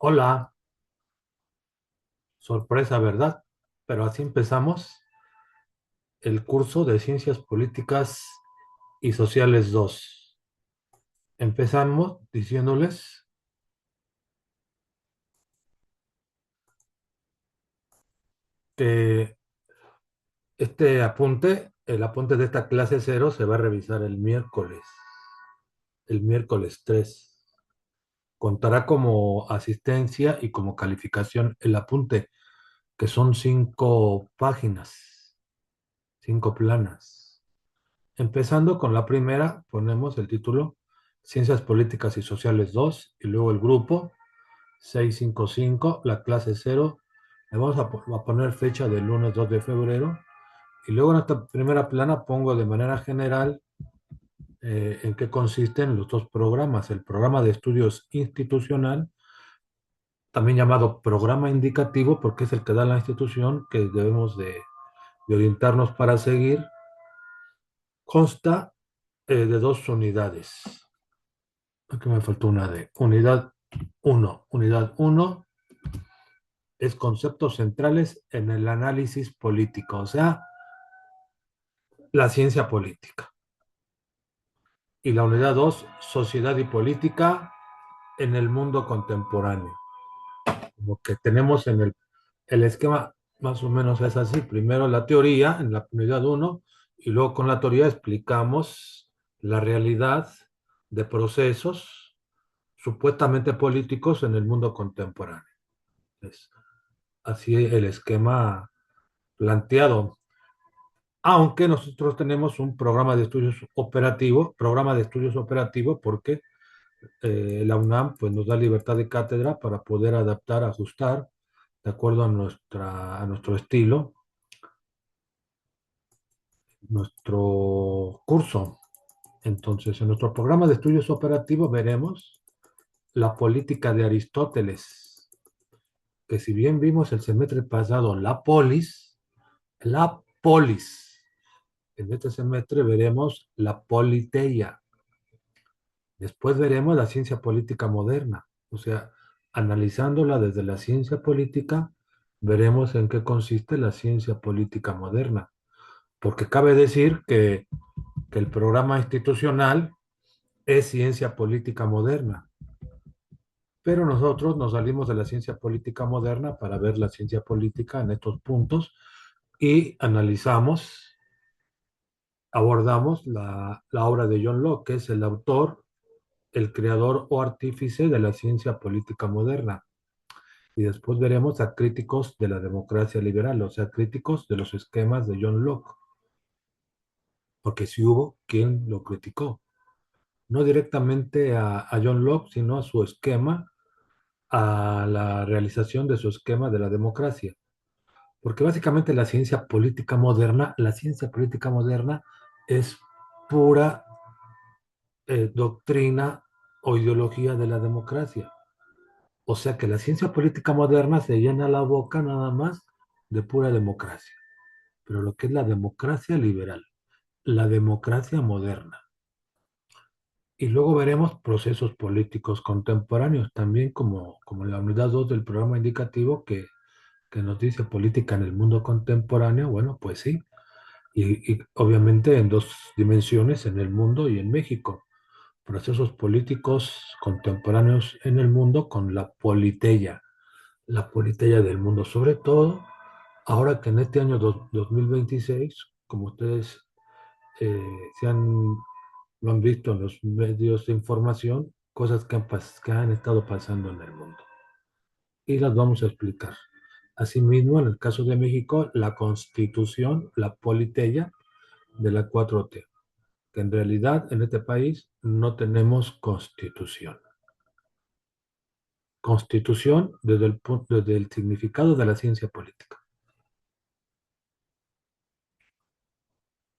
Hola, sorpresa, ¿verdad? Pero así empezamos el curso de Ciencias Políticas y Sociales 2. Empezamos diciéndoles que este apunte, el apunte de esta clase cero, se va a revisar el miércoles 3. Contará como asistencia y como calificación el apunte, que son 5 páginas, 5 planas. Empezando con la primera, ponemos el título Ciencias Políticas y Sociales 2 y luego el grupo 655, la clase cero. Le vamos a poner fecha del lunes 2 de febrero y luego en esta primera plana pongo de manera general en qué consisten los dos programas. El programa de estudios institucional, también llamado programa indicativo porque es el que da la institución que debemos de orientarnos para seguir, consta de 2 unidades. Aquí me faltó una D. Unidad uno. Unidad uno es conceptos centrales en el análisis político, o sea, la ciencia política. Y la unidad 2, sociedad y política en el mundo contemporáneo. Como que tenemos en el esquema más o menos es así. Primero la teoría en la unidad uno y luego con la teoría explicamos la realidad de procesos supuestamente políticos en el mundo contemporáneo. Es así el esquema planteado. Aunque nosotros tenemos un programa de estudios operativo, porque la UNAM pues, nos da libertad de cátedra para poder adaptar, ajustar, de acuerdo a nuestro estilo, nuestro curso. Entonces, en nuestro programa de estudios operativos veremos la política de Aristóteles, que si bien vimos el semestre pasado la polis. En este semestre veremos la politeia. Después veremos la ciencia política moderna. O sea, analizándola desde la ciencia política, veremos en qué consiste la ciencia política moderna. Porque cabe decir que el programa institucional es ciencia política moderna. Pero nosotros nos salimos de la ciencia política moderna para ver la ciencia política en estos puntos y abordamos la obra de John Locke, que es el autor, el creador o artífice de la ciencia política moderna. Y después veremos a críticos de la democracia liberal, o sea, críticos de los esquemas de John Locke, porque sí hubo quien lo criticó. No directamente a John Locke, sino a su esquema, a la realización de su esquema de la democracia. Porque básicamente la ciencia política moderna es pura doctrina o ideología de la democracia. O sea que la ciencia política moderna se llena la boca nada más de pura democracia. Pero lo que es la democracia liberal, la democracia moderna. Y luego veremos procesos políticos contemporáneos, también como la unidad 2 del programa indicativo que nos dice política en el mundo contemporáneo. Bueno, pues sí. Y obviamente en 2 dimensiones, en el mundo y en México. Procesos políticos contemporáneos en el mundo con la politeia del mundo, sobre todo ahora que en este año 2026, como ustedes eh, lo han visto en los medios de información, cosas que han estado pasando en el mundo. Y las vamos a explicar. Asimismo, en el caso de México, la constitución, la politeia de la 4T, que en realidad en este país no tenemos constitución. Constitución desde el significado de la ciencia política.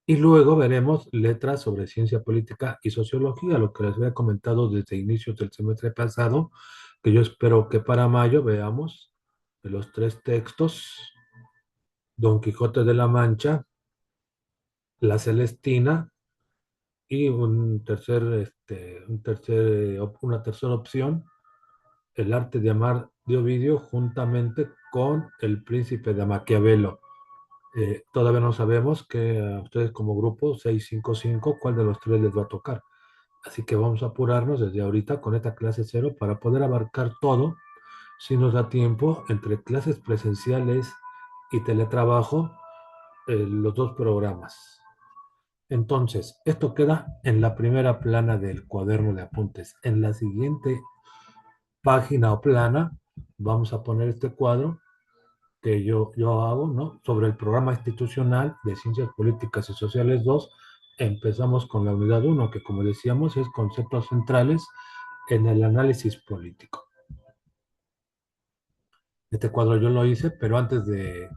Y luego veremos letras sobre ciencia política y sociología, lo que les había comentado desde inicios del semestre pasado, que yo espero que para mayo veamos de los 3 textos: Don Quijote de la Mancha, La Celestina y una tercera opción, El arte de amar de Ovidio juntamente con El Príncipe de Maquiavelo. Todavía no sabemos que a ustedes como grupo 655 cuál de los tres les va a tocar. Así que vamos a apurarnos desde ahorita con esta clase cero para poder abarcar todo, si nos da tiempo, entre clases presenciales y teletrabajo, los dos programas. Entonces, esto queda en la primera plana del cuaderno de apuntes. En la siguiente página o plana vamos a poner este cuadro que yo hago, ¿no? Sobre el programa institucional de Ciencias Políticas y Sociales 2. Empezamos con la unidad uno, que como decíamos es conceptos centrales en el análisis político. Este cuadro yo lo hice, pero antes de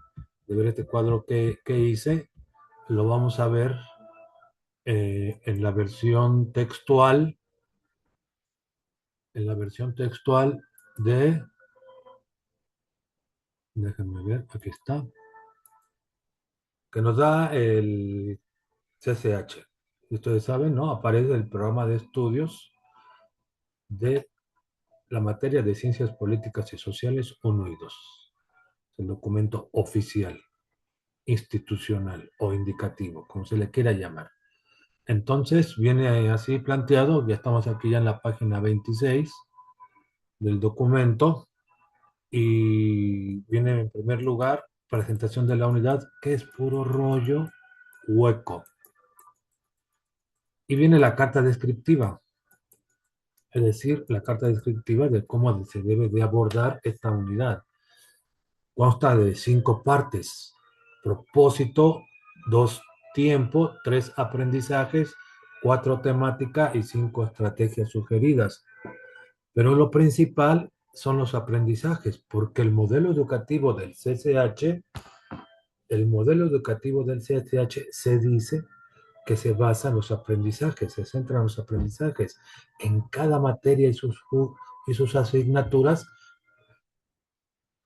ver este cuadro que hice, lo vamos a ver en la versión textual de, déjenme ver, aquí está, que nos da el CCH. Ustedes saben, ¿no? Aparece el programa de estudios de la materia de Ciencias Políticas y Sociales 1 y 2. El documento oficial, institucional o indicativo, como se le quiera llamar. Entonces viene así planteado, ya estamos aquí ya en la página 26 del documento y viene en primer lugar presentación de la unidad, que es puro rollo hueco. Y viene la carta descriptiva, es decir, la carta descriptiva de cómo se debe de abordar esta unidad. Consta de 5 partes: propósito, 2 tiempo, 3 aprendizajes, 4 temática y 5 estrategias sugeridas. Pero lo principal son los aprendizajes, porque el modelo educativo del CCH se dice que se basa en los aprendizajes, se centra en los aprendizajes. En cada materia y sus asignaturas,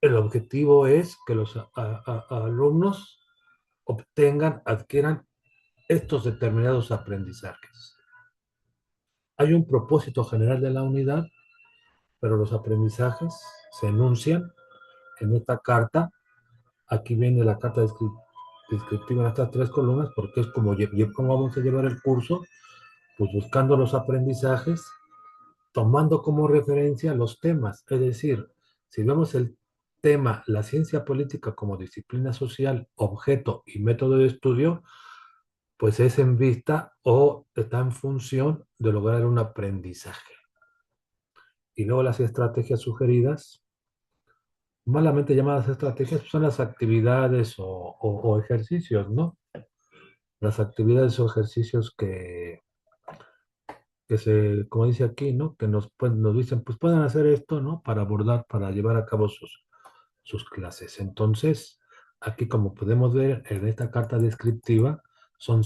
el objetivo es que los alumnos adquieran estos determinados aprendizajes. Hay un propósito general de la unidad, pero los aprendizajes se enuncian en esta carta. Aquí viene la carta descriptiva en estas 3 columnas, porque es como vamos a llevar el curso, pues buscando los aprendizajes, tomando como referencia los temas. Es decir, si vemos el tema, la ciencia política como disciplina social, objeto y método de estudio, pues es en vista o está en función de lograr un aprendizaje. Y luego las estrategias sugeridas, malamente llamadas estrategias, son las actividades o ejercicios, ¿no? Las actividades o ejercicios como dice aquí, ¿no? Que nos dicen, pues pueden hacer esto, ¿no? Para llevar a cabo sus clases. Entonces, aquí como podemos ver en esta carta descriptiva, son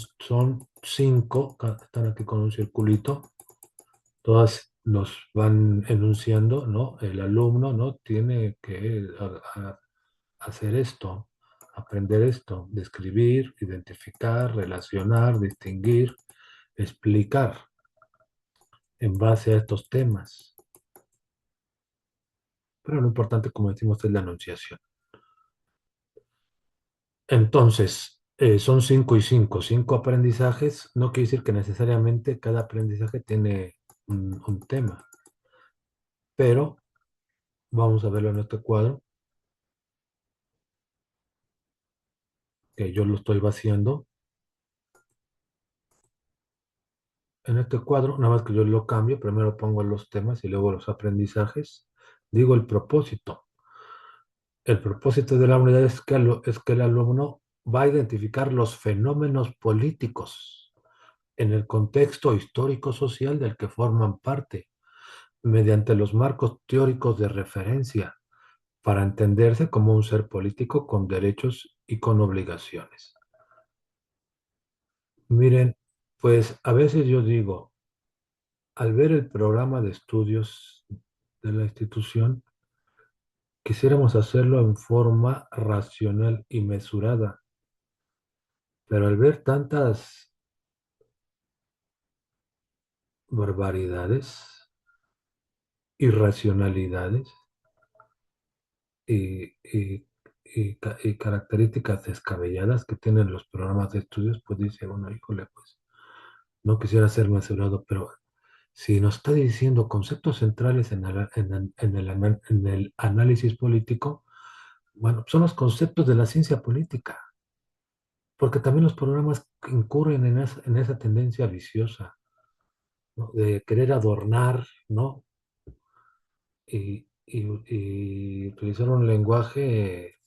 5, están aquí con un circulito, todas nos van enunciando, ¿no? El alumno, ¿no? Tiene que hacer esto, aprender esto, describir, identificar, relacionar, distinguir, explicar en base a estos temas. Pero lo importante, como decimos, es la enunciación. Entonces, son 5 y 5. 5 aprendizajes no quiere decir que necesariamente cada aprendizaje tiene un tema, pero vamos a verlo en este cuadro, que yo lo estoy vaciando. En este cuadro, nada más que yo lo cambio, primero pongo los temas y luego los aprendizajes. Digo el propósito. El propósito de la unidad es que el alumno va a identificar los fenómenos políticos en el contexto histórico-social del que forman parte, mediante los marcos teóricos de referencia, para entenderse como un ser político con derechos y con obligaciones. Miren, pues a veces yo digo, al ver el programa de estudios de la institución, quisiéramos hacerlo en forma racional y mesurada, pero al ver tantas barbaridades irracionalidades y características descabelladas que tienen los programas de estudios, pues dice, bueno, híjole, pues no quisiera ser mesurado, pero si nos está diciendo conceptos centrales en el análisis político, bueno, son los conceptos de la ciencia política, porque también los programas incurren en esa tendencia viciosa, ¿no? De querer adornar, ¿no? Y utilizar un lenguaje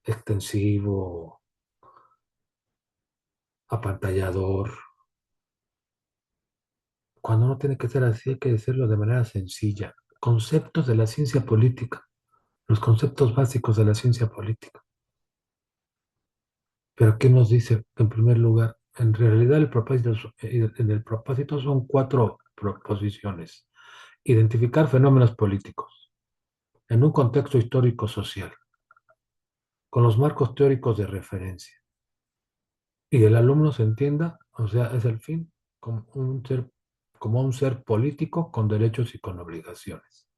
extensivo, apantallador. Cuando no tiene que ser así, hay que decirlo de manera sencilla. Conceptos de la ciencia política, los conceptos básicos de la ciencia política. Pero ¿qué nos dice en primer lugar? En realidad en el propósito son cuatro proposiciones. Identificar fenómenos políticos en un contexto histórico-social, con los marcos teóricos de referencia. Y el alumno se entienda, o sea, es el fin, como un ser político con derechos y con obligaciones.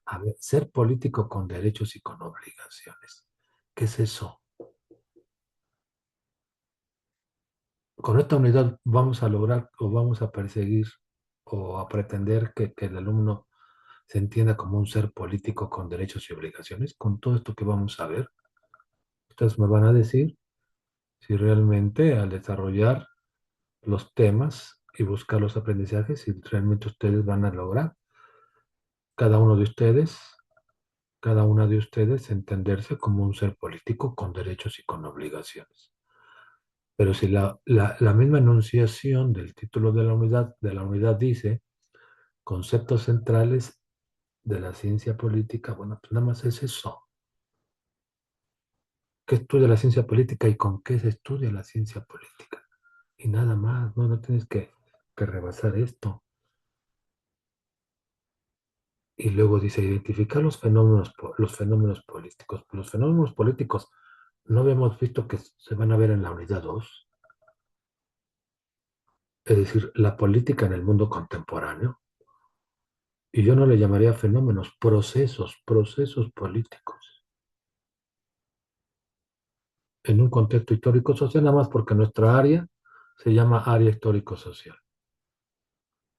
A ver, ser político con derechos y con obligaciones. ¿Qué es eso? Con esta unidad vamos a lograr o vamos a perseguir o a pretender que el alumno se entienda como un ser político con derechos y obligaciones. Con todo esto que vamos a ver, ustedes me van a decir si realmente al desarrollar los temas y buscar los aprendizajes, si realmente ustedes van a lograr, cada uno de ustedes, cada una de ustedes, entenderse como un ser político con derechos y con obligaciones. Pero si la misma enunciación del título de la unidad dice conceptos centrales de la ciencia política, bueno, pues nada más es eso. ¿Qué estudia la ciencia política y con qué se estudia la ciencia política? Y nada más, no, no tienes que rebasar esto. Y luego dice, identificar los fenómenos políticos. Los fenómenos políticos no habíamos visto que se van a ver en la unidad 2, es decir, la política en el mundo contemporáneo. Y yo no le llamaría fenómenos, procesos políticos. En un contexto histórico-social, nada más porque nuestra área se llama área histórico-social,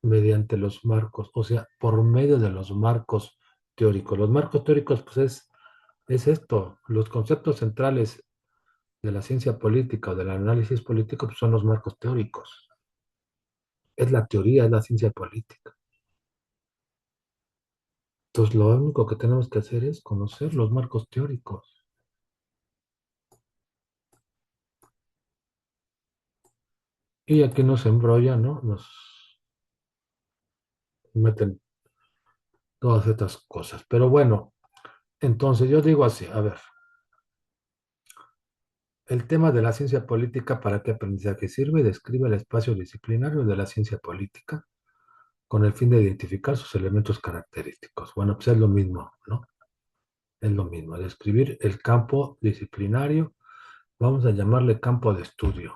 mediante los marcos, o sea, por medio de los marcos teóricos. Los marcos teóricos, pues es esto, los conceptos centrales de la ciencia política o del análisis político pues son los marcos teóricos. Es la teoría, es la ciencia política. Entonces, lo único que tenemos que hacer es conocer los marcos teóricos. Y aquí nos embrolla, ¿no? Nos meten todas estas cosas. Pero bueno, entonces yo digo así, a ver, el tema de la ciencia política, ¿para qué aprendizaje sirve? Describe el espacio disciplinario de la ciencia política con el fin de identificar sus elementos característicos. Bueno, pues es lo mismo, ¿no? Es lo mismo, describir el campo disciplinario, vamos a llamarle campo de estudio,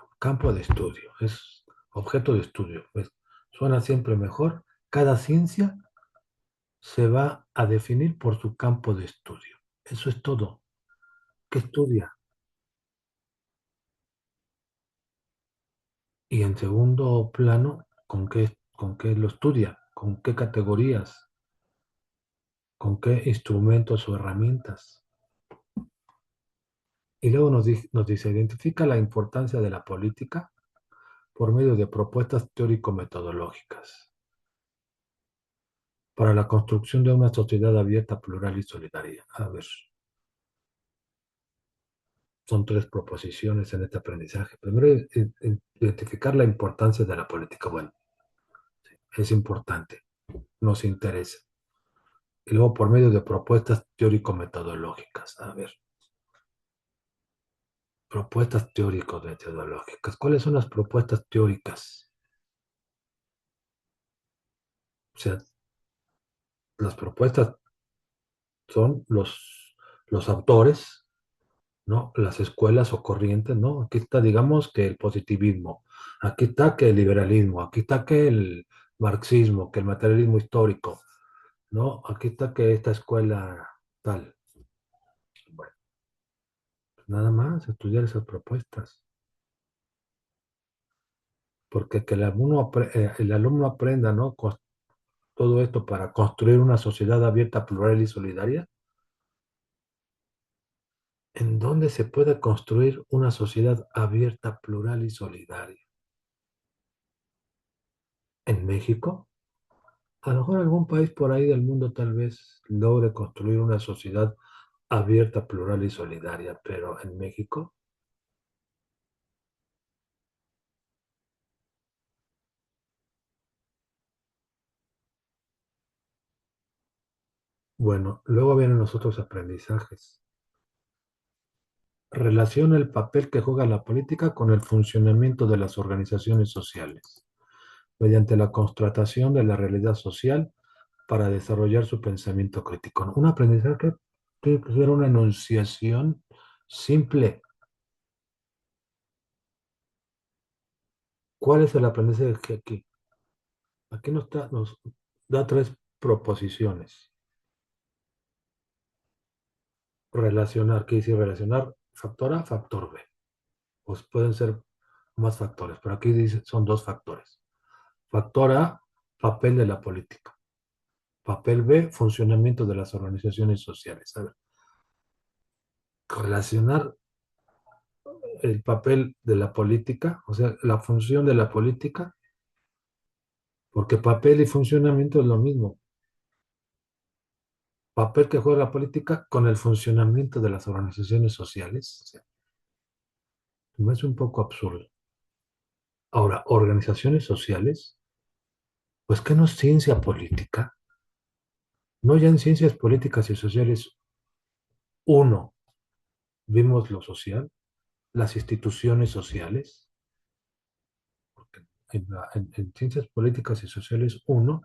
es objeto de estudio, pues suena siempre mejor. Cada ciencia se va a definir por su campo de estudio. Eso es todo. ¿Qué estudia? Y en segundo plano, con qué lo estudia? ¿Con qué categorías? ¿Con qué instrumentos o herramientas? Y luego nos dice, identifica la importancia de la política por medio de propuestas teórico-metodológicas para la construcción de una sociedad abierta, plural y solidaria. A ver, son tres proposiciones en este aprendizaje. Primero, identificar la importancia de la política. Bueno, es importante, nos interesa. Y luego, por medio de propuestas teórico-metodológicas. A ver, propuestas teórico-metodológicas. ¿Cuáles son las propuestas teóricas? O sea, las propuestas son los autores, ¿no? Las escuelas o corrientes, ¿no? Aquí está, digamos, que el positivismo, aquí está que el liberalismo, aquí está que el marxismo, que el materialismo histórico, No, aquí está que esta escuela tal. Bueno, pues nada más estudiar esas propuestas. Porque que el alumno aprenda, ¿no? Todo esto para construir una sociedad abierta, plural y solidaria. ¿En dónde se puede construir una sociedad abierta, plural y solidaria? ¿En México? A lo mejor algún país por ahí del mundo tal vez logre construir una sociedad abierta, plural y solidaria, pero en México, bueno, luego vienen los otros aprendizajes. Relaciona el papel que juega la política con el funcionamiento de las organizaciones sociales, mediante la constatación de la realidad social para desarrollar su pensamiento crítico. Un aprendizaje tiene que ser una enunciación simple. ¿Cuál es el aprendizaje aquí? Aquí nos da tres proposiciones. Relacionar, ¿qué dice relacionar? Factor A, factor B. Pues pueden ser más factores, pero aquí dice son dos factores. Factor A, papel de la política. Papel B, funcionamiento de las organizaciones sociales. A ver, relacionar el papel de la política, o sea, la función de la política, porque papel y funcionamiento es lo mismo. Papel que juega la política con el funcionamiento de las organizaciones sociales. O sea, me hace un poco absurdo. Ahora, organizaciones sociales, pues ¿qué no es ciencia política? No, ya en ciencias políticas y sociales, uno, vimos lo social, las instituciones sociales, porque en ciencias políticas y sociales, uno,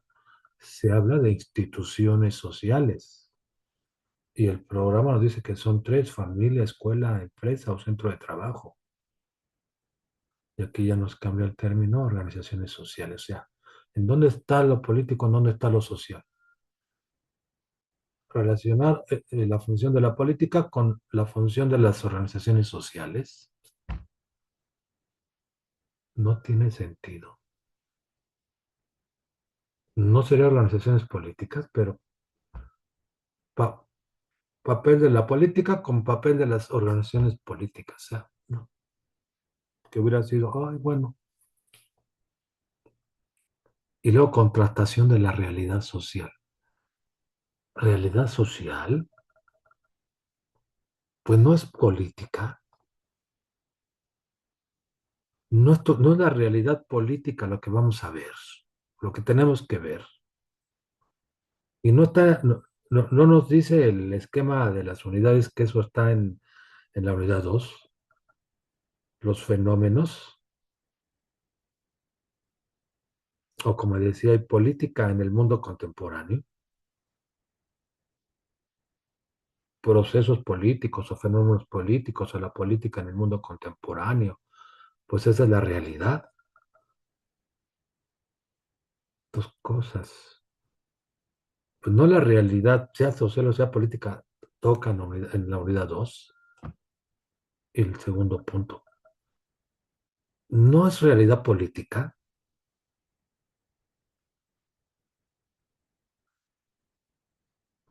se habla de instituciones sociales. Y el programa nos dice que son tres: familia, escuela, empresa o centro de trabajo. Y aquí ya nos cambia el término organizaciones sociales. O sea, ¿en dónde está lo político, en dónde está lo social? Relacionar la función de la política con la función de las organizaciones sociales no tiene sentido. No sería organizaciones políticas, pero pa- papel de la política con papel de las organizaciones políticas. O sea, no, que hubiera sido, ay, bueno. Y luego contrastación de la realidad social. Realidad social, pues no es política, no es la realidad política lo que vamos a ver, lo que tenemos que ver. Y no nos dice el esquema de las unidades que eso está en la unidad 2, los fenómenos, o como decía, hay política en el mundo contemporáneo, procesos políticos o fenómenos políticos o la política en el mundo contemporáneo. Pues esa es la realidad, dos cosas. Pues no la realidad, sea social o sea política, toca en la unidad 2. El segundo punto, no es realidad política,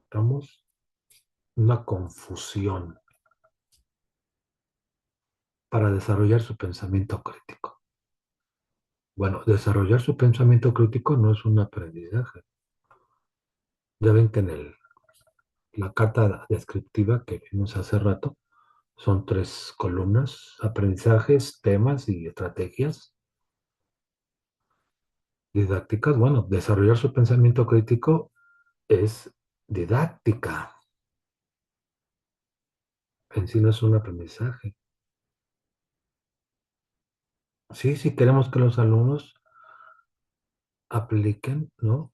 estamos una confusión para desarrollar su pensamiento crítico. Bueno, desarrollar su pensamiento crítico no es un aprendizaje. Ya ven que la carta descriptiva que vimos hace rato son tres columnas: aprendizajes, temas y estrategias didácticas. Bueno, desarrollar su pensamiento crítico es didáctica, en sí no es un aprendizaje. Sí, si queremos que los alumnos apliquen, ¿no?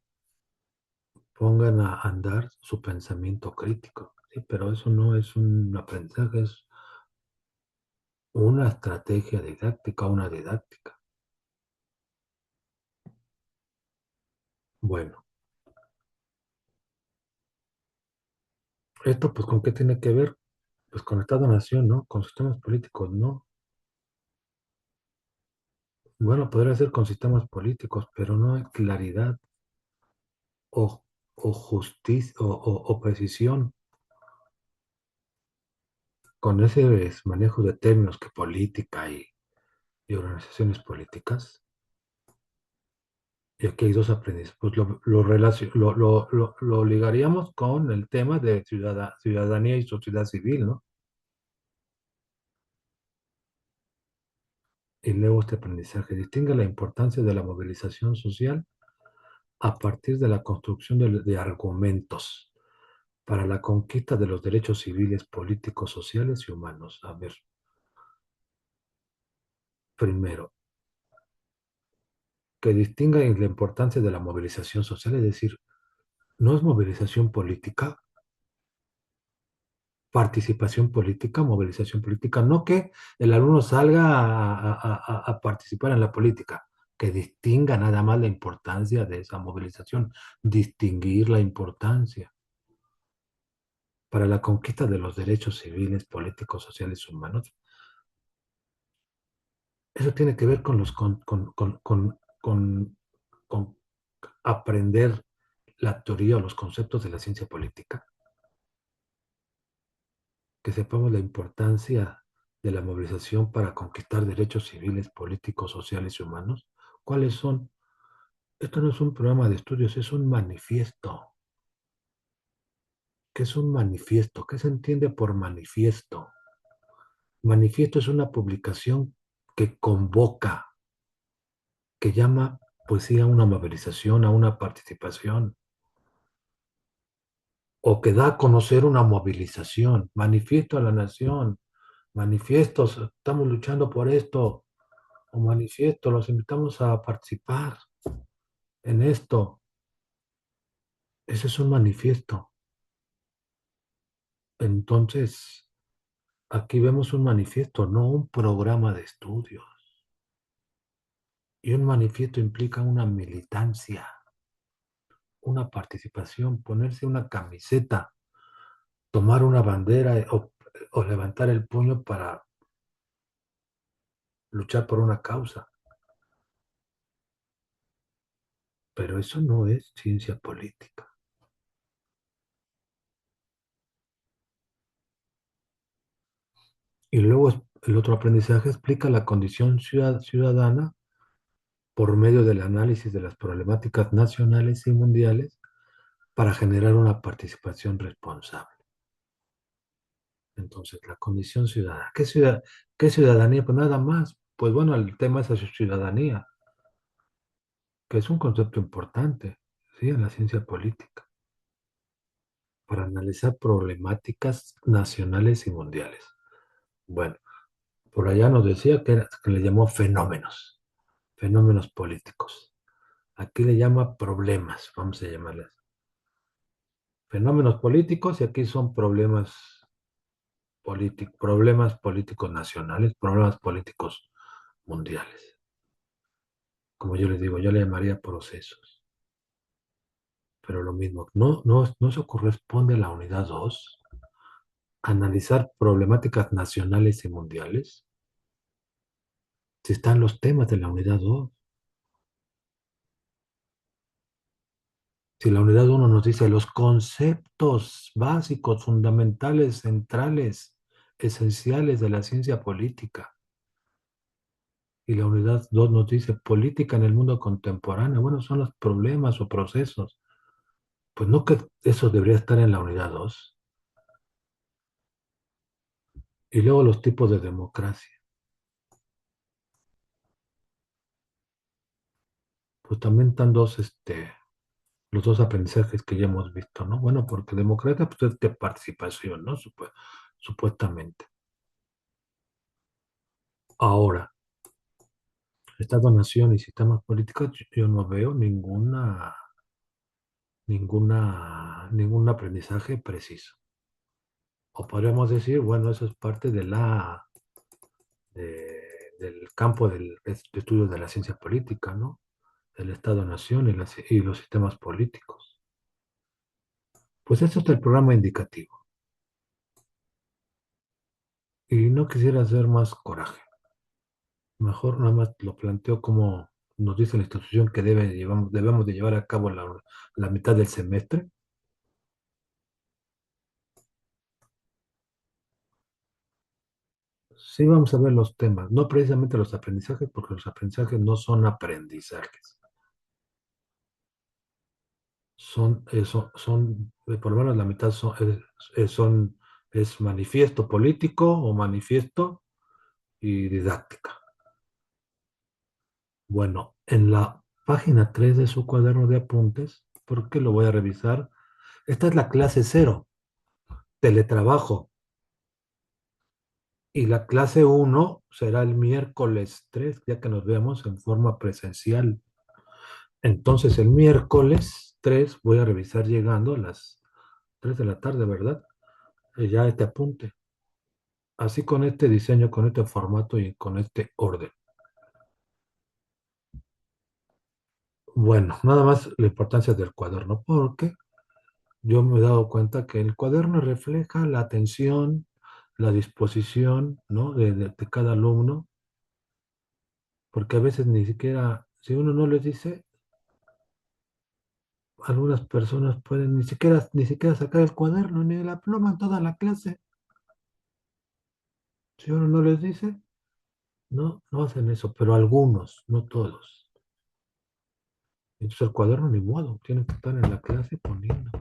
Pongan a andar su pensamiento crítico, ¿sí? Pero eso no es un aprendizaje, es una estrategia didáctica, una didáctica. Bueno, Esto, pues, ¿con qué tiene que ver? Pues con Estado-Nación, ¿no? Con sistemas políticos, ¿no? Bueno, podría ser con sistemas políticos, pero no hay claridad o, o justicia o precisión con ese manejo de términos que política y organizaciones políticas. Y aquí hay dos aprendizajes. Pues lo ligaríamos con el tema de ciudadanía y sociedad civil, ¿no? Y luego este aprendizaje distingue la importancia de la movilización social a partir de la construcción de argumentos para la conquista de los derechos civiles, políticos, sociales y humanos. A ver, primero, que distinga la importancia de la movilización social, es decir, no es movilización política, participación política, movilización política, no que el alumno salga a participar en la política, que distinga nada más la importancia de esa movilización, distinguir la importancia para la conquista de los derechos civiles, políticos, sociales, humanos. Eso tiene que ver con con aprender la teoría o los conceptos de la ciencia política, que sepamos la importancia de la movilización para conquistar derechos civiles, políticos, sociales y humanos. ¿Cuáles son? Esto no es un programa de estudios, es un manifiesto. ¿Qué es un manifiesto? ¿Qué se entiende por manifiesto? Manifiesto es una publicación que convoca, que llama, pues sí, a una movilización, a una participación, o que da a conocer una movilización, manifiesto a la nación, manifiestos, estamos luchando por esto, o manifiesto, los invitamos a participar en esto. Ese es un manifiesto. Entonces, aquí vemos un manifiesto, no un programa de estudios. Y un manifiesto implica una militancia, una participación, ponerse una camiseta, tomar una bandera o levantar el puño para luchar por una causa. Pero eso no es ciencia política. Y luego el otro aprendizaje explica la condición ciudadana por medio del análisis de las problemáticas nacionales y mundiales para generar una participación responsable. Entonces, la condición ciudadana. ¿Qué ciudadanía? Pues nada más. Pues bueno, el tema es la ciudadanía, que es un concepto importante, ¿sí? En la ciencia política, para analizar problemáticas nacionales y mundiales. Bueno, por allá nos decía que le llamó fenómenos políticos. Aquí le llama problemas, vamos a llamarles. Fenómenos políticos y aquí son problemas políticos nacionales, problemas políticos mundiales. Como yo les digo, yo le llamaría procesos. Pero lo mismo, no se corresponde a la unidad 2 analizar problemáticas nacionales y mundiales. Si están los temas de la unidad 2. Si la unidad 1 nos dice los conceptos básicos, fundamentales, centrales, esenciales de la ciencia política. Y la unidad 2 nos dice política en el mundo contemporáneo. Bueno, son los problemas o procesos. Pues no que eso debería estar en la unidad 2. Y luego los tipos de democracia. Pues también están los dos aprendizajes que ya hemos visto, ¿no? Bueno, porque democracia pues, es de participación, ¿no? Supuestamente. Ahora, Estado-nación y sistemas políticos, yo no veo ningún aprendizaje preciso. O podríamos decir, bueno, eso es parte del campo de estudios de la ciencia política, ¿no? El Estado-nación y los sistemas políticos. Pues eso es el programa indicativo. Y no quisiera hacer más coraje. Mejor nada más lo planteo como nos dice la institución que debemos de llevar a cabo la mitad del semestre. Sí, vamos a ver los temas, no precisamente los aprendizajes, porque los aprendizajes no son aprendizajes, por lo menos la mitad es manifiesto político o manifiesto y didáctica. Bueno, en la página 3 de su cuaderno de apuntes, porque lo voy a revisar, esta es la clase cero, teletrabajo, y la clase uno será el miércoles 3, ya que nos vemos en forma presencial. Entonces, el miércoles 3 voy a revisar llegando a las 3 de la tarde, ¿verdad? Ya este apunte. Así con este diseño, con este formato y con este orden. Bueno, nada más la importancia del cuaderno, porque yo me he dado cuenta que el cuaderno refleja la atención, la disposición, ¿no? de cada alumno, porque a veces ni siquiera, si uno no les dice, algunas personas pueden ni siquiera sacar el cuaderno ni la pluma en toda la clase. Si uno no les dice, no hacen eso, pero algunos, no todos. Entonces el cuaderno ni modo, tienen que estar en la clase poniendo.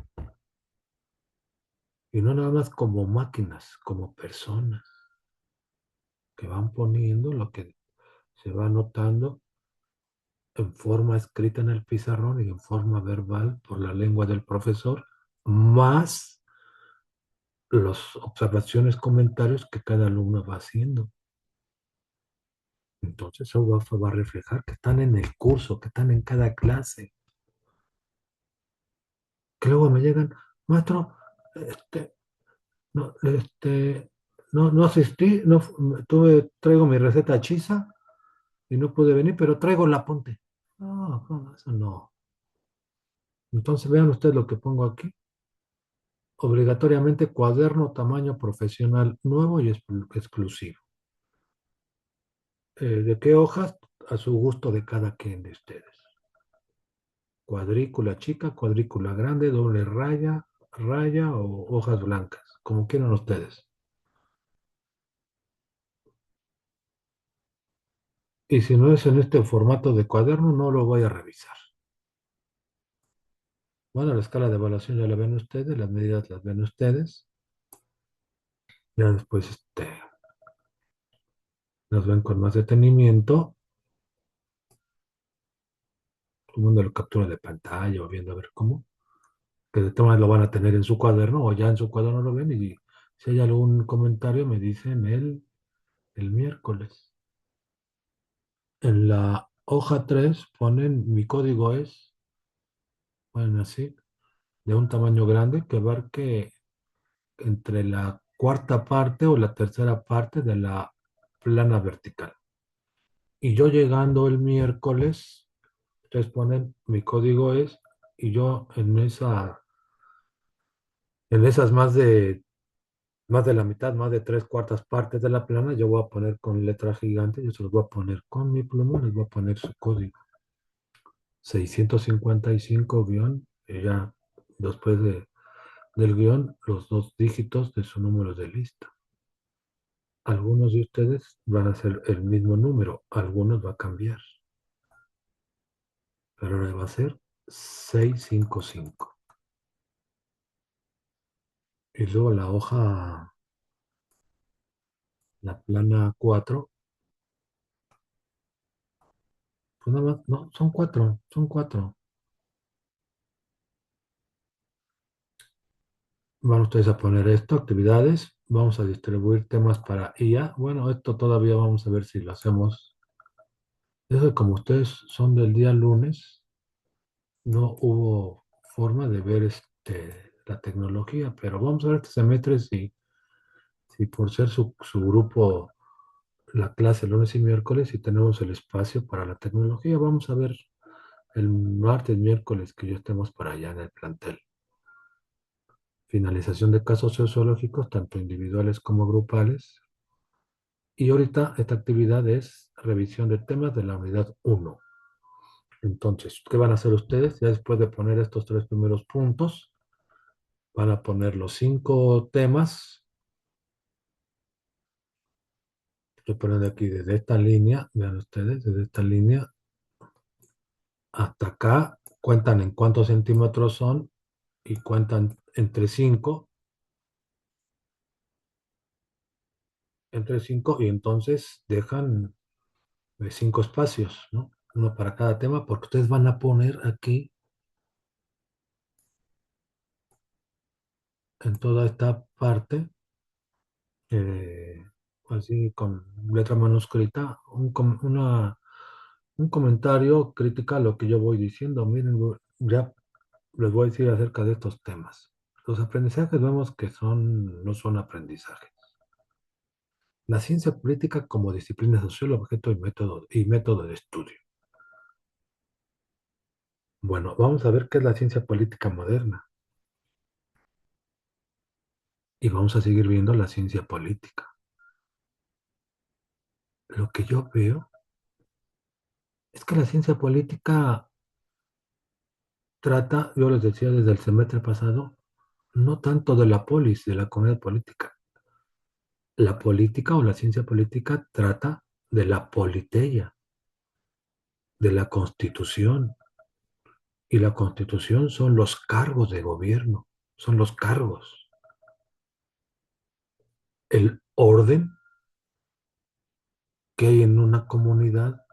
Y no nada más como máquinas, como personas que van poniendo lo que se va anotando en forma escrita en el pizarrón y en forma verbal por la lengua del profesor, más las observaciones, comentarios que cada alumno va haciendo. Entonces eso va a reflejar que están en el curso, que están en cada clase. Que luego me llegan, maestro, este, no asistí, traigo mi receta hechiza y no pude venir, pero traigo el apunte. No, eso no. Entonces vean ustedes lo que pongo aquí. Obligatoriamente cuaderno tamaño profesional nuevo y exclusivo. ¿De qué hojas? A su gusto de cada quien de ustedes. Cuadrícula chica, cuadrícula grande, doble raya, raya o hojas blancas, como quieran ustedes. Y si no es en este formato de cuaderno, no lo voy a revisar. Bueno, la escala de evaluación ya la ven ustedes, las medidas las ven ustedes. Ya después las ven con más detenimiento, tomando la captura de pantalla o viendo a ver cómo. Que de todas maneras lo van a tener en su cuaderno o ya en su cuaderno lo ven y si hay algún comentario me dicen el miércoles. En la hoja 3 ponen mi código es, ponen así, de un tamaño grande que abarque entre la cuarta parte o la tercera parte de la plana vertical. Y yo llegando el miércoles, ustedes ponen mi código es, y yo en esas más de la mitad, más de tres cuartas partes de la plana, yo voy a poner con letra gigante, yo se los voy a poner con mi plumón, les voy a poner su código. 655 guión, y ya después del guión, los dos dígitos de su número de lista. Algunos de ustedes van a ser el mismo número, algunos va a cambiar, pero ahora va a ser 655. Y luego la hoja, la plana 4, pues nada más, no, son cuatro. Van ustedes a poner esto, actividades, vamos a distribuir temas para IA. Bueno, esto todavía vamos a ver si lo hacemos. Eso como ustedes son del día lunes, no hubo forma de ver la tecnología, pero vamos a ver este semestre si por ser su grupo la clase lunes y miércoles y tenemos el espacio para la tecnología. Vamos a ver el martes, miércoles que ya estemos para allá en el plantel. Finalización de casos sociológicos, tanto individuales como grupales. Y ahorita esta actividad es revisión de temas de la unidad uno. Entonces, ¿qué van a hacer ustedes? Ya después de poner estos tres primeros puntos, van a poner los 5 temas. Estoy poniendo aquí desde esta línea, vean ustedes, desde esta línea hasta acá, cuentan en cuántos centímetros son y cuentan entre 5 y entonces dejan 5 espacios, ¿no? Uno para cada tema, porque ustedes van a poner aquí en toda esta parte, eh, así con letra manuscrita, un comentario crítica a lo que yo voy diciendo. Miren, ya les voy a decir acerca de estos temas. Los aprendizajes vemos que no son aprendizajes. La ciencia política como disciplina social, objeto y método de estudio. Bueno, vamos a ver qué es la ciencia política moderna y vamos a seguir viendo la ciencia política. Lo que yo veo es que la ciencia política trata, yo les decía desde el semestre pasado, no tanto de la polis, de la comunidad política. La política o la ciencia política trata de la politeia, de la constitución. Y la constitución son los cargos de gobierno, son los cargos. El orden que hay en una comunidad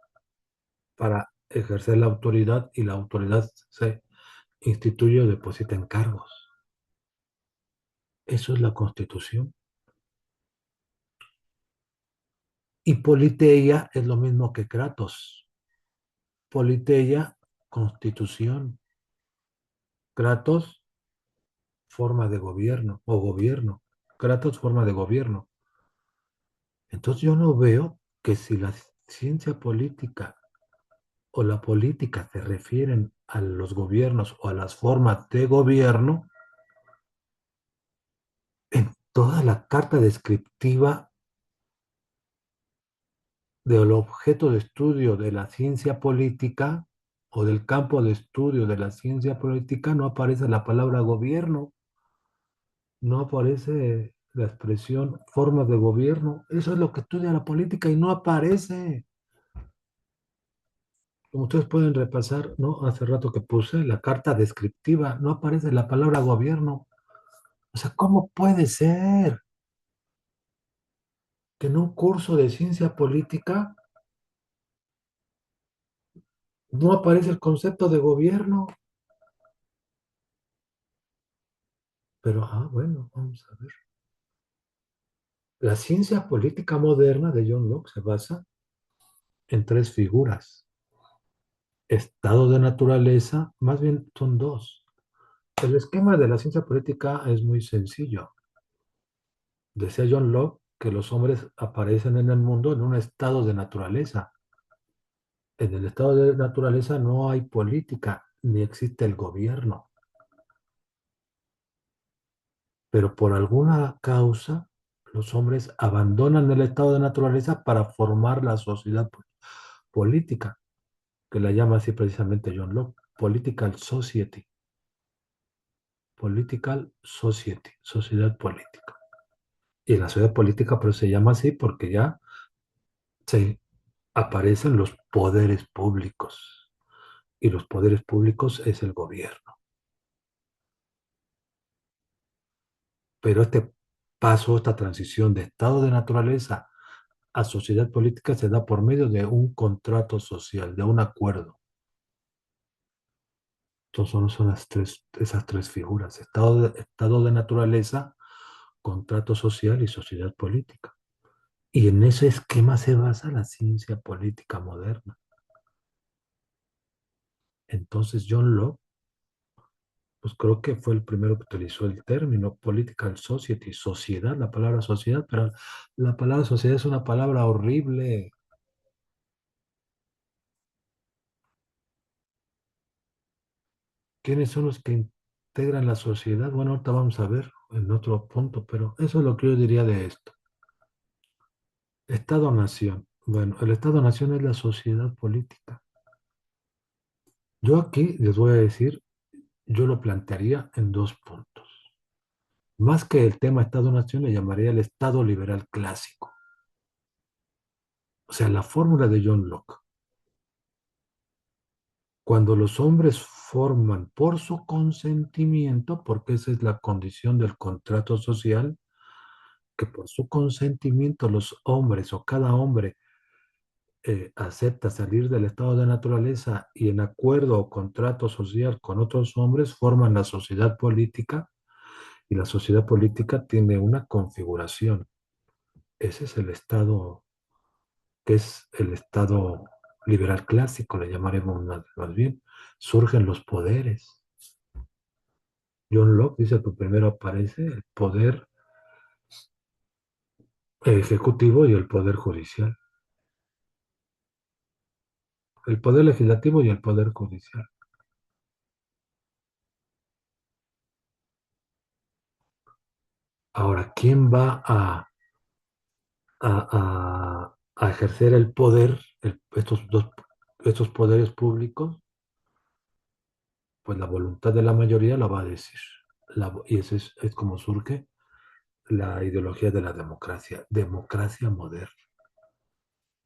para ejercer la autoridad y la autoridad se instituye o deposita en cargos. Eso es la constitución. Y politeia es lo mismo que kratos. Politeia, constitución. Kratos, forma de gobierno o gobierno. Kratos, forma de gobierno. Entonces yo no veo que si la ciencia política o la política se refieren a los gobiernos o a las formas de gobierno, en toda la carta descriptiva del objeto de estudio de la ciencia política o del campo de estudio de la ciencia política no aparece la palabra gobierno, no aparece la expresión formas de gobierno. Eso es lo que estudia la política y no aparece. Como ustedes pueden repasar, ¿no? Hace rato que puse la carta descriptiva, no aparece la palabra gobierno. O sea, ¿cómo puede ser que en un curso de ciencia política no aparece el concepto de gobierno? Pero, bueno, vamos a ver. La ciencia política moderna de John Locke se basa en 3 figuras. Estado de naturaleza, más bien son 2. El esquema de la ciencia política es muy sencillo. Decía John Locke que los hombres aparecen en el mundo en un estado de naturaleza. En el estado de naturaleza no hay política, ni existe el gobierno. Pero por alguna causa, los hombres abandonan el estado de naturaleza para formar la sociedad política, que la llama así precisamente John Locke, political society, sociedad política. Y la sociedad política pero se llama así porque ya se aparecen los poderes públicos, y los poderes públicos es el gobierno. Pero este paso, esta transición de estado de naturaleza a sociedad política se da por medio de un contrato social, de un acuerdo. Entonces son esas 3 figuras: estado de naturaleza, contrato social y sociedad política. Y en ese esquema se basa la ciencia política moderna. Entonces John Locke, pues creo que fue el primero que utilizó el término political society, sociedad, la palabra sociedad, pero la palabra sociedad es una palabra horrible. ¿Quiénes son los que integran la sociedad? Bueno, ahorita vamos a ver en otro punto, pero eso es lo que yo diría de esto. Estado-nación. Bueno, el Estado-nación es la sociedad política. Yo aquí les voy a decir, yo lo plantearía en dos puntos. Más que el tema Estado-nación, le llamaría el Estado liberal clásico. O sea, la fórmula de John Locke. Cuando los hombres forman por su consentimiento, porque esa es la condición del contrato social, que por su consentimiento los hombres o cada hombre acepta salir del estado de naturaleza y en acuerdo o contrato social con otros hombres forman la sociedad política y la sociedad política tiene una configuración. Ese es el estado, que es el estado liberal clásico, le llamaremos más bien. Surgen los poderes. John Locke dice que primero aparece el poder ejecutivo y el poder judicial. El poder legislativo y el poder judicial. Ahora, ¿quién va a ejercer el poder, estos poderes públicos? Pues la voluntad de la mayoría lo va a decir. Y eso es como surge la ideología de la democracia, democracia moderna.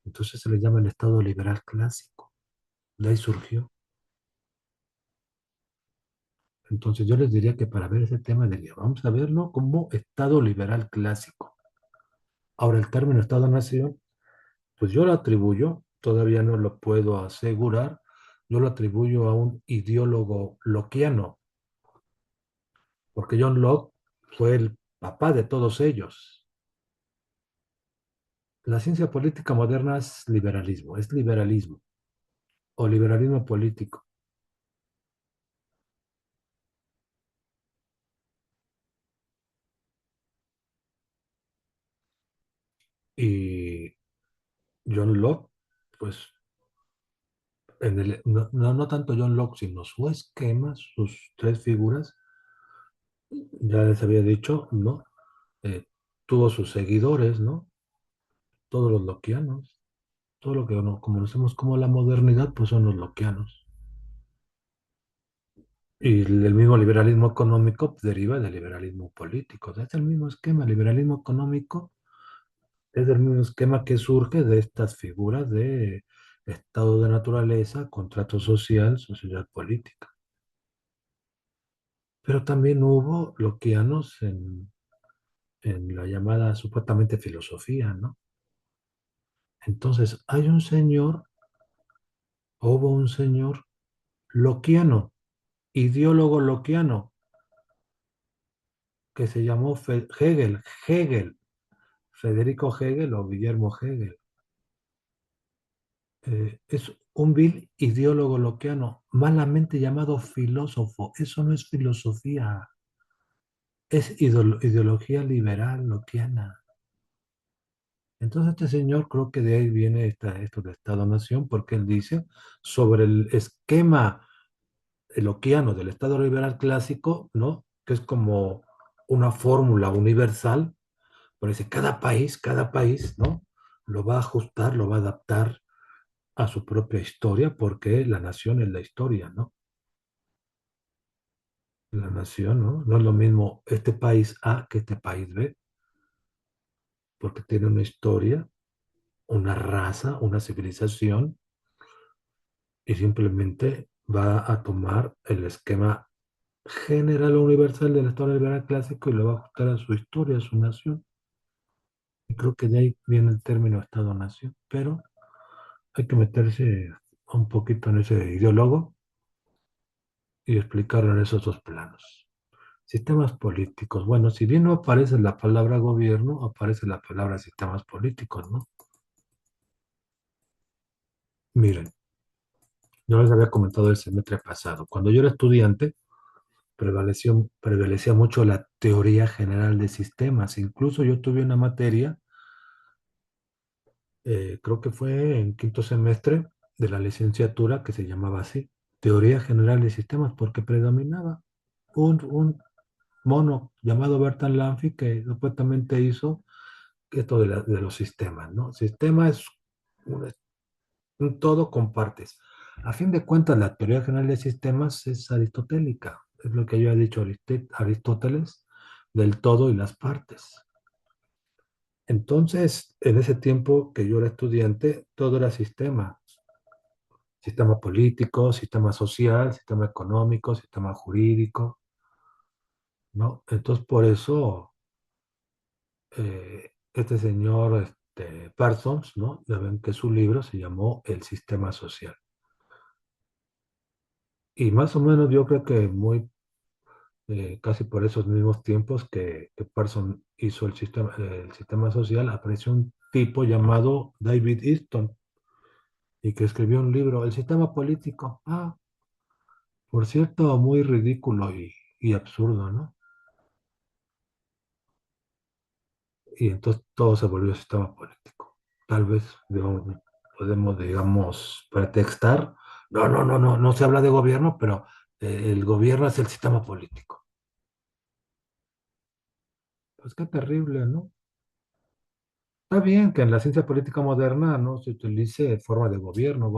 Entonces se le llama el Estado liberal clásico. De ahí surgió. Entonces yo les diría que para ver ese tema diría, vamos a verlo como Estado liberal clásico. Ahora el término Estado-nación, pues yo lo atribuyo, todavía no lo puedo asegurar, yo lo atribuyo a un ideólogo lockeano, porque John Locke fue el papá de todos ellos. La ciencia política moderna es liberalismo o liberalismo político. Y John Locke, pues no tanto John Locke, sino su esquema, sus tres figuras, ya les había dicho, ¿no? Eh, tuvo sus seguidores, ¿no? Todos los lockeanos, todo lo que conocemos como la modernidad, pues son los lockeanos. Y el mismo liberalismo económico deriva del liberalismo político. Es el mismo esquema. El liberalismo económico es el mismo esquema que surge de estas figuras de estado de naturaleza, contrato social, sociedad política. Pero también hubo lockeanos en la llamada supuestamente filosofía, ¿no? Entonces, hubo un señor lockeano, ideólogo lockeano, que se llamó Hegel, Federico Hegel o Guillermo Hegel. Es un vil ideólogo lockeano, malamente llamado filósofo. Eso no es filosofía, es ideología liberal lockeana. Entonces este señor creo que de ahí viene esto de Estado-Nación, porque él dice sobre el esquema lockeano del Estado liberal clásico, ¿no? Que es como una fórmula universal, pero dice cada país, ¿no? Lo va a ajustar, lo va a adaptar a su propia historia, porque la nación es la historia, ¿no? La nación, ¿no? No es lo mismo este país A que este país B, porque tiene una historia, una raza, una civilización, y simplemente va a tomar el esquema general o universal del Estado liberal clásico y lo va a ajustar a su historia, a su nación. Y creo que de ahí viene el término Estado-nación, pero hay que meterse un poquito en ese ideólogo y explicarlo en esos dos planos. Sistemas políticos. Bueno, si bien no aparece la palabra gobierno, aparece la palabra sistemas políticos, ¿no? Miren, yo les había comentado el semestre pasado. Cuando yo era estudiante, prevalecía mucho la teoría general de sistemas. Incluso yo tuve una materia, creo que fue en quinto semestre de la licenciatura, que se llamaba así, teoría general de sistemas, porque predominaba un mono llamado Bertrand Lanfy que supuestamente hizo esto de los sistemas, ¿no? Sistema es un, un todo con partes. A fin de cuentas, la teoría general de sistemas es aristotélica. Es lo que yo he dicho Aristóteles, del todo y las partes. Entonces, en ese tiempo que yo era estudiante, todo era sistema. Sistema político, sistema social, sistema económico, sistema jurídico, ¿no? Entonces, por eso, este señor Parsons, ¿no? Ya ven que su libro se llamó El sistema social. Y más o menos yo creo que muy casi por esos mismos tiempos que Parsons hizo el sistema social, apareció un tipo llamado David Easton y que escribió un libro, El sistema político. Ah, por cierto, muy ridículo y absurdo, ¿no? Y entonces todo se volvió sistema político. Tal vez podemos, digamos, pretextar. No, no, no, no, no se habla de gobierno, pero el gobierno es el sistema político. Pues qué terrible, ¿no? Está bien que en la ciencia política moderna no se utilice forma de gobierno,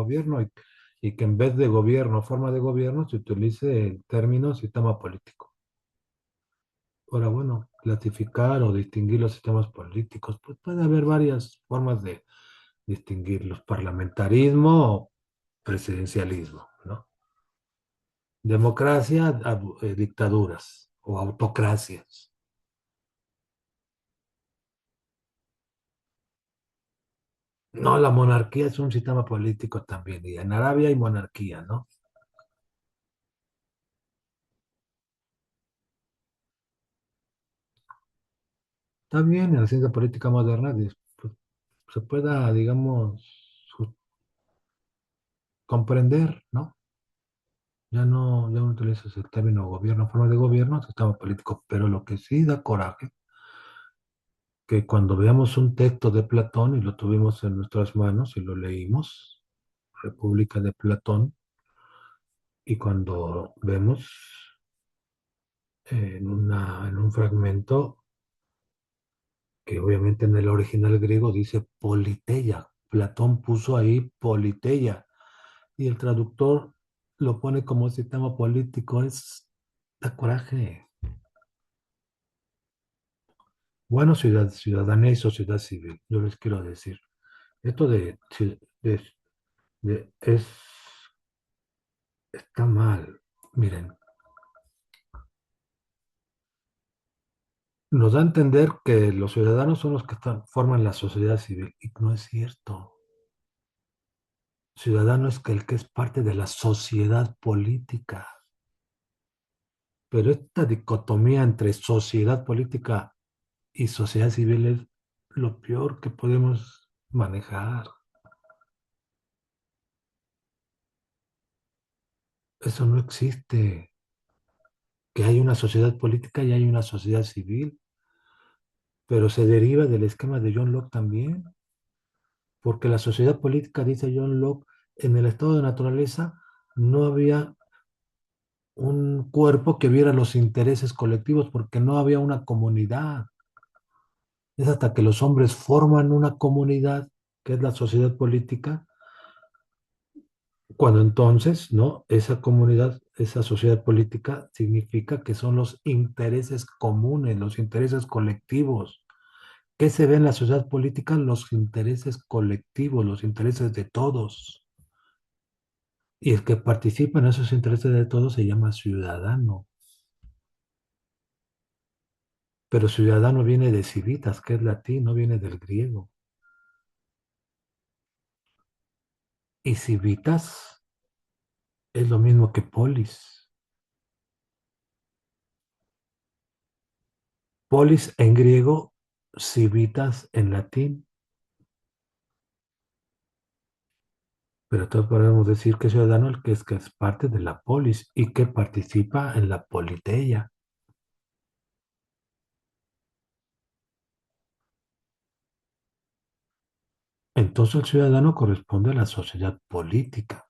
y que en vez de gobierno, forma de gobierno, se utilice el término sistema político. Ahora, bueno, clasificar o distinguir los sistemas políticos, pues puede haber varias formas de distinguirlos: parlamentarismo o presidencialismo, ¿no? Democracia, dictaduras o autocracias. No, la monarquía es un sistema político también, y en Arabia hay monarquía, ¿no? Está bien en la ciencia política moderna, pues, se pueda, digamos, comprender, ¿no? Ya no utilizas el término gobierno, forma de gobierno, sistema político, pero lo que sí da coraje, que cuando veamos un texto de Platón y lo tuvimos en nuestras manos y lo leímos, República de Platón, y cuando vemos en un fragmento que obviamente en el original griego dice politeia, Platón puso ahí politeia, y el traductor lo pone como sistema político, da coraje. Bueno, ciudadanía y sociedad civil, yo les quiero decir, esto está mal. Miren, nos da a entender que los ciudadanos son los que forman la sociedad civil, y no es cierto. Ciudadano es que el que es parte de la sociedad política. Pero esta dicotomía entre sociedad política y sociedad civil es lo peor que podemos manejar. Eso no existe. Que hay una sociedad política y hay una sociedad civil, pero se deriva del esquema de John Locke también, porque la sociedad política, dice John Locke, en el estado de naturaleza no había un cuerpo que viera los intereses colectivos porque no había una comunidad. Es hasta que los hombres forman una comunidad, que es la sociedad política, cuando entonces, ¿no? Esa comunidad, esa sociedad política significa que son los intereses comunes, los intereses colectivos. ¿Qué se ve en la sociedad política? Los intereses colectivos, los intereses de todos. Y el que participa en esos intereses de todos se llama ciudadano. Pero ciudadano viene de civitas, que es latín, no viene del griego. Y civitas es lo mismo que polis. Polis en griego, civitas en latín. Pero todos podemos decir que ciudadano el que es parte de la polis y que participa en la politeia. Entonces el ciudadano corresponde a la sociedad política.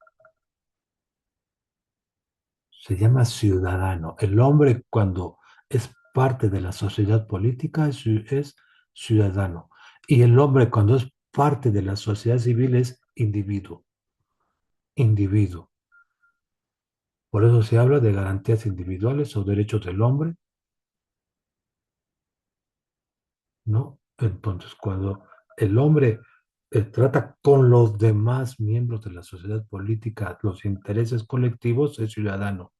Se llama ciudadano. El hombre, cuando es parte de la sociedad política, es ciudadano. Y el hombre cuando es parte de la sociedad civil es individuo, individuo. Por eso se habla de garantías individuales o derechos del hombre, ¿no? Entonces, cuando el hombre trata con los demás miembros de la sociedad política los intereses colectivos, es ciudadano.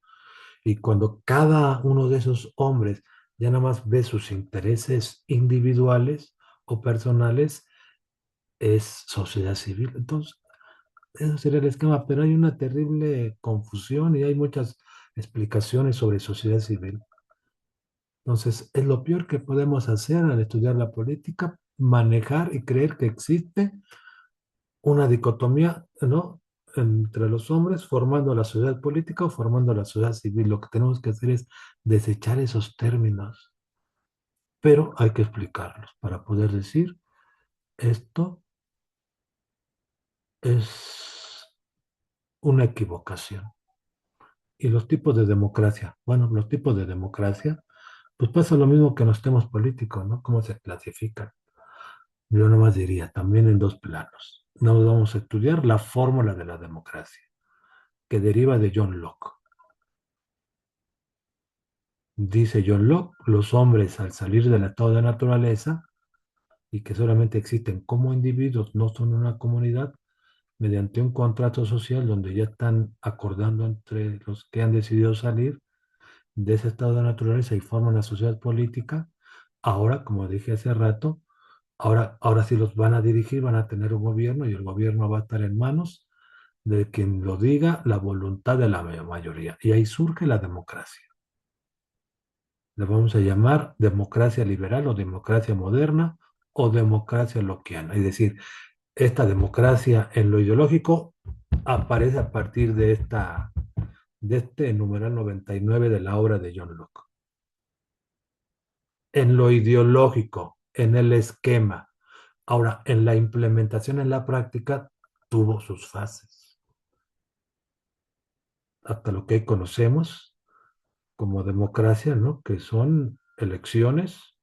Y cuando cada uno de esos hombres ya nada más ve sus intereses individuales o personales, es sociedad civil. Entonces, eso sería el esquema, pero hay una terrible confusión y hay muchas explicaciones sobre sociedad civil. Entonces, es lo peor que podemos hacer al estudiar la política, manejar y creer que existe una dicotomía, ¿no? Entre los hombres formando la sociedad política o formando la sociedad civil. Lo que tenemos que hacer es desechar esos términos, pero hay que explicarlos para poder decir esto es una equivocación. Y los tipos de democracia. Bueno, los tipos de democracia, pues pasa lo mismo que en los temas políticos, ¿no? ¿Cómo se clasifican? Yo nomás diría, también en dos planos. Nos vamos a estudiar la fórmula de la democracia, que deriva de John Locke. Dice John Locke, los hombres al salir del estado de naturaleza y que solamente existen como individuos, no son una comunidad, mediante un contrato social donde ya están acordando entre los que han decidido salir de ese estado de naturaleza y forman una sociedad política, ahora, como dije hace rato, ahora sí los van a dirigir, van a tener un gobierno y el gobierno va a estar en manos de quien lo diga la voluntad de la mayoría. Y ahí surge la democracia. Le vamos a llamar democracia liberal o democracia moderna o democracia lockeana. Es decir, esta democracia en lo ideológico aparece a partir de este numeral 99 de la obra de John Locke. En lo ideológico, en el esquema. Ahora, en la implementación en la práctica tuvo sus fases, hasta lo que hoy conocemos como democracia, ¿no? Que son elecciones,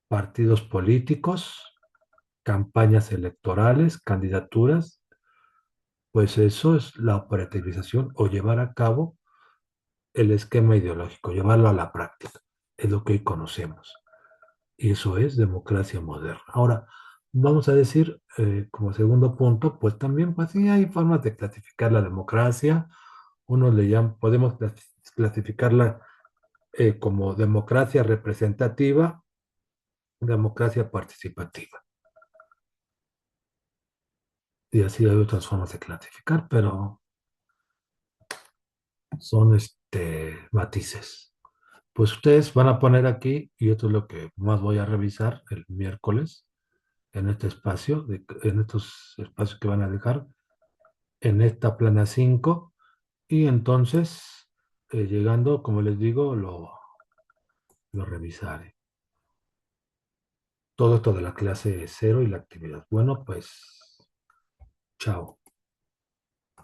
partidos políticos, campañas electorales, candidaturas, pues eso es la operativización o llevar a cabo el esquema ideológico, llevarlo a la práctica, es lo que hoy conocemos. Y eso es democracia moderna. Ahora, vamos a decir, como segundo punto, pues también, pues sí hay formas de clasificar la democracia. Uno le llaman, podemos clasificarla como democracia representativa, democracia participativa. Y así hay otras formas de clasificar, pero son matices. Pues ustedes van a poner aquí, y esto es lo que más voy a revisar el miércoles, en este espacio, en estos espacios que van a dejar, en esta plana 5 y entonces, llegando, como les digo, lo revisaré. Todo esto de la clase cero y la actividad. Bueno, pues, chao.